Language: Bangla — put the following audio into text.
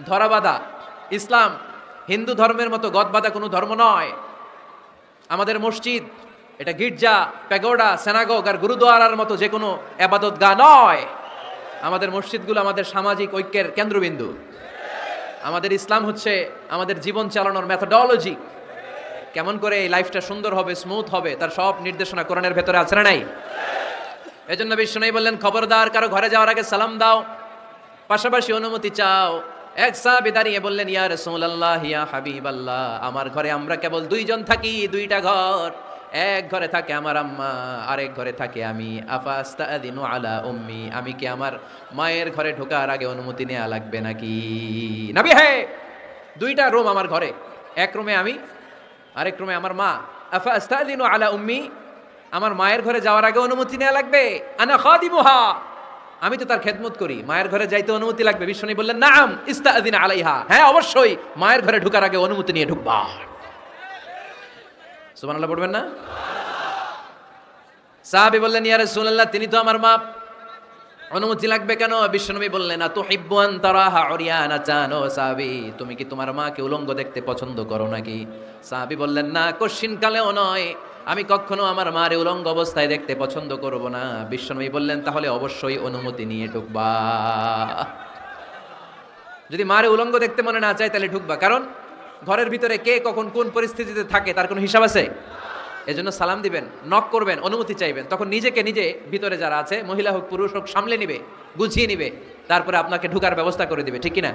ধরাবাঁধা। ইসলাম হিন্দু ধর্মের মতো গদবাঁধা কোনো ধর্ম নয়। আমাদের মসজিদ এটা গির্জা, প্যাগোডা, সেনাগোগ আর গুরুদুয়ারার মতো যে কোনো আবাদতগাহ নয়। আমাদের মসজিদগুলো আমাদের সামাজিক ঐক্যের কেন্দ্রবিন্দু। আমাদের ইসলাম হচ্ছে আমাদের জীবন চালানোর মেথোডোলজি। কেমন করে এই লাইফটা সুন্দর হবে, স্মুথ হবে, তার সব নির্দেশনা কোরআনের ভেতরে আছে না নাই? এজন্য বিষ্ণু বললেন, খবরদার কারো ঘরে যাওয়ার আগে সালাম দাও, পাশাপাশি অনুমতি চাও। এক সাহাবী দাঁড়িয়ে বললেন, ইয়া রাসূলুল্লাহ, ইয়া হাবিবাল্লাহ, আমার ঘরে আমরা কেবল দুইজন থাকি, দুইটা ঘর। এক ঘরে থাকে আমার আম্মা, আরেক ঘরে থাকে আমি। আফাস্তাদিনু আলা উম্মি, আমি কি আমার মায়ের ঘরে ঢোকার আগে অনুমতি নেওয়া লাগবে নাকি? নবী, হ্যাঁ, দুইটা রুম আমার ঘরে, এক রুমে আমি, আরেক রুমে আমার মা। আফাস্তাদিনু আলা উম্মি, আমার মায়ের ঘরে যাওয়ার আগে অনুমতি নেওয়া লাগবে? আনা খাদিমুহা, আমি তো তার খেদমত করি, মায়ের ঘরে যাইতে অনুমতি লাগবে? বিষ্ণু বললেন, নাম ইস্তাযিন আলাইহা, হ্যাঁ অবশ্যই মায়ের ঘরে ঢোকার আগে অনুমতি নিয়ে ঢুকবা। সুবহানাল্লাহ পড়বেন না? সাহাবী বললেন, ইয়া রাসূলুল্লাহ, তিনি তো আমার মা, অনুমতি লাগবে কেন? বিশ্বনবী বললেন, আতুহিব্বু আন তারাহা উরিয়ানাতান, ও সাহাবী, তুমি কি তোমার মাকে উলঙ্গ দেখতে পছন্দ করো নাকি? সাহাবী বললেন, না, কশ্চিন কালেও নয়, আমি কখনো আমার মারে উলঙ্গ অবস্থায় দেখতে পছন্দ করব না। বিশ্বনবী বললেন, তাহলে অবশ্যই অনুমতি নিয়ে ঢুকবা। যদি মারে উলঙ্গ দেখতে মনে না চায় তাহলে ঢুকবা, কারণ ঘরের ভিতরে কে কখন কোন পরিস্থিতিতে থাকে তার কোনো হিসাব আছে? এজন্য সালাম দিবেন, নক করবেন, অনুমতি চাইবেন, তখন নিজেকে নিজে ভিতরে যারা আছে, মহিলা হোক পুরুষ হোক, সামলে নিবে, গুছিয়ে নিবে, তারপরে আপনাকে ঢুকার ব্যবস্থা করে দিবে, ঠিক কিনা?